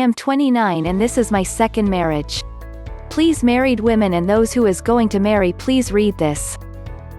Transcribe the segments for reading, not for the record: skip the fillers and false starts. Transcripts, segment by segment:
am 29 and this is my second marriage. Please, married women and those who is going to marry, please read this.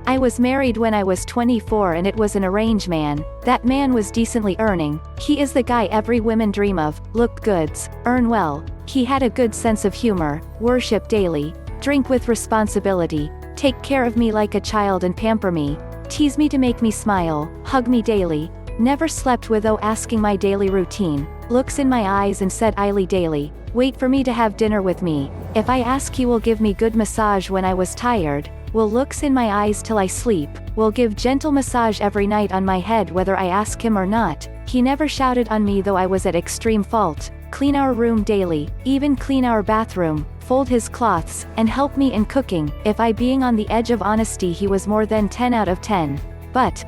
I was married when I was 24 and it was an arranged man. That man was decently earning. He is the guy every woman dream of, looked goods, earn well. He had a good sense of humor, worship daily, drink with responsibility, take care of me like a child and pamper me, tease me to make me smile, hug me daily, never slept without asking my daily routine, looks in my eyes and said I'ly daily, wait for me to have dinner with me, if I ask he will give me good massage when I was tired, will looks in my eyes till I sleep, will give gentle massage every night on my head whether I ask him or not, he never shouted on me though I was at extreme fault, clean our room daily, even clean our bathroom, fold his cloths, and help me in cooking, if I being on the edge of honesty he was more than 10 out of 10. But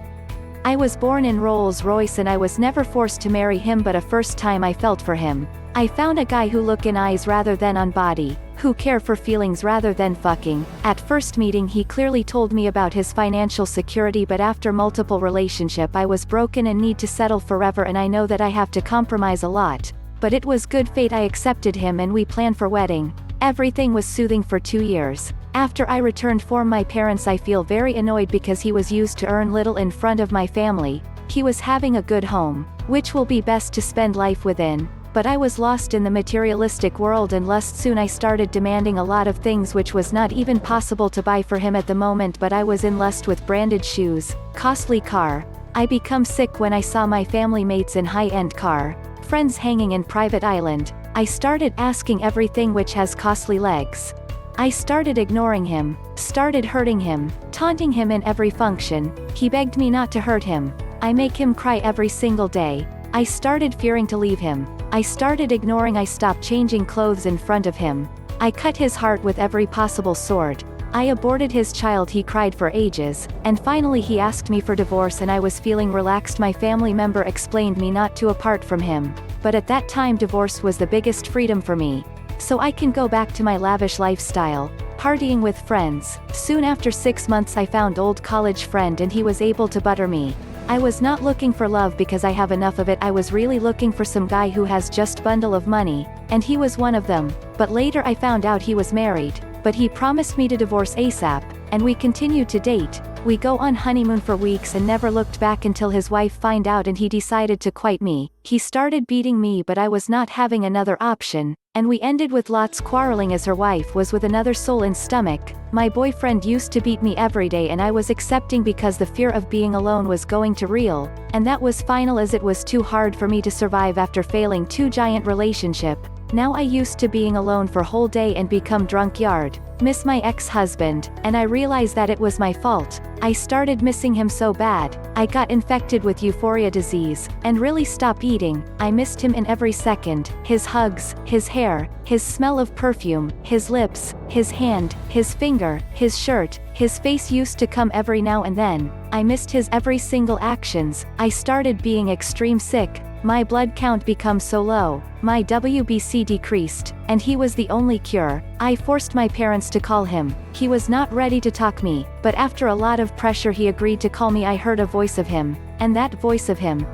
I was born in Rolls-Royce and I was never forced to marry him, but a first time I felt for him. I found a guy who look in eyes rather than on body, who care for feelings rather than fucking. At first meeting he clearly told me about his financial security, but after multiple relationship I was broken and need to settle forever, and I know that I have to compromise a lot. But it was good fate, I accepted him and we planned for wedding. Everything was soothing for 2 years. After I returned from my parents I feel very annoyed because he was used to earn little in front of my family. He was having a good home, which will be best to spend life within. But I was lost in the materialistic world and lust soon I started demanding a lot of things which was not even possible to buy for him at the moment, but I was in lust with branded shoes, costly car. I become sick when I saw my family mates in high-end car, friends hanging in private island. I started asking everything which has costly legs. I started ignoring him, started hurting him, taunting him in every function. He begged me not to hurt him. I make him cry every single day. I started fearing to leave him. I started ignoring. I stopped changing clothes in front of him. I cut his heart with every possible sword. I aborted his child. He cried for ages, and finally he asked me for divorce and I was feeling relaxed. My family member explained me not to apart from him, but at that time divorce was the biggest freedom for me. So I can go back to my lavish lifestyle, partying with friends. Soon after 6 months I found old college friend and he was able to butter me. I was not looking for love because I have enough of it. I was really looking for some guy who has just bundle of money, and he was one of them. But later I found out he was married, but he promised me to divorce ASAP, and we continued to date. We go on honeymoon for weeks and never looked back until his wife find out and he decided to quit me. He started beating me but I was not having another option, and we ended with lots quarreling as her wife was with another soul in stomach. My boyfriend used to beat me every day and I was accepting because the fear of being alone was going to real, and that was final as it was too hard for me to survive after failing 2 giant relationship. Now I used to being alone for whole day and become drunk yard, miss my ex-husband, and I realized that it was my fault. I started missing him so bad, I got infected with euphoria disease, and really stopped eating. I missed him in every second, his hugs, his hair, his smell of perfume, his lips, his hand, his finger, his shirt, his face used to come every now and then. I missed his every single actions. I started being extreme sick. My blood count become so low, my WBC decreased, and he was the only cure. I forced my parents to call him. He was not ready to talk me, but after a lot of pressure he agreed to call me. I heard a voice of him, and that voice of him,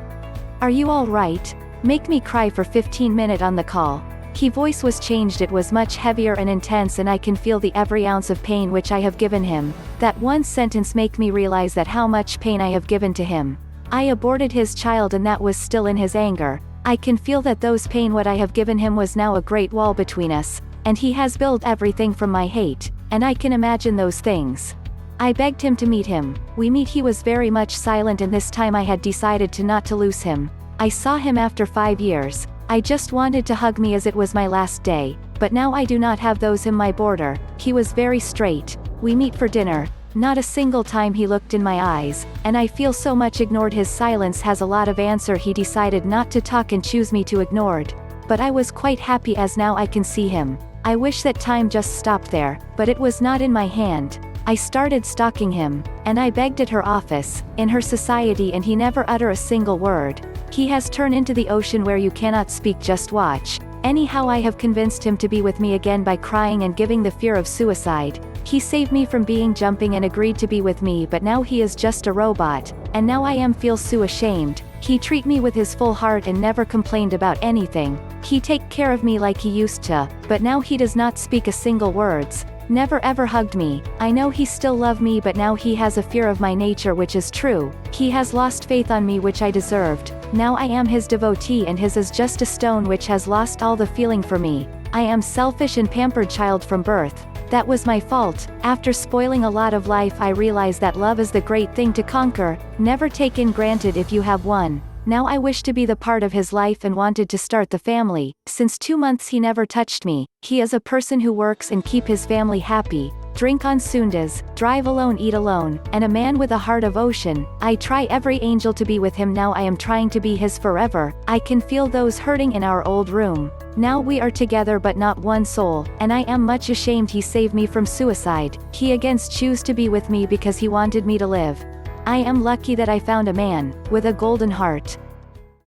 "Are you all right?" Make me cry for 15 minutes on the call. He voice was changed, it was much heavier and intense, and I can feel the every ounce of pain which I have given him. That one sentence make me realize that how much pain I have given to him. I aborted his child and that was still in his anger. I can feel that those pain what I have given him was now a great wall between us, and he has built everything from my hate, and I can imagine those things. I begged him to meet him. We meet. He was very much silent, and this time I had decided to not to lose him. I saw him after 5 years. I just wanted to hug me as it was my last day, but now I do not have those in my border. He was very straight. We meet for dinner. Not a single time he looked in my eyes, and I feel so much ignored. His silence has a lot of answer. He decided not to talk and choose me to ignored. But I was quite happy as now I can see him. I wish that time just stopped there, but it was not in my hand. I started stalking him, and I begged at her office, in her society, and he never utter a single word. He has turned into the ocean where you cannot speak, just watch. Anyhow, I have convinced him to be with me again by crying and giving the fear of suicide. He saved me from being jumping and agreed to be with me, but now he is just a robot, and now I am feel so ashamed. He treat me with his full heart and never complained about anything. He take care of me like he used to, but now he does not speak a single words. Never ever hugged me. I know he still love me, but now he has a fear of my nature, which is true. He has lost faith on me, which I deserved. Now I am his devotee and his is just a stone which has lost all the feeling for me. I am selfish and pampered child from birth. That was my fault. After spoiling a lot of life, I realize that love is the great thing to conquer. Never take in granted if you have one. Now I wish to be the part of his life and wanted to start the family. Since 2 months he never touched me. He is a person who works and keep his family happy. Drink on Sundas, drive alone, eat alone, and a man with a heart of ocean. I try every angel to be with him. Now I am trying to be his forever. I can feel those hurting in our old room. Now we are together but not one soul, and I am much ashamed he saved me from suicide. He against choose to be with me because he wanted me to live. I am lucky that I found a man with a golden heart.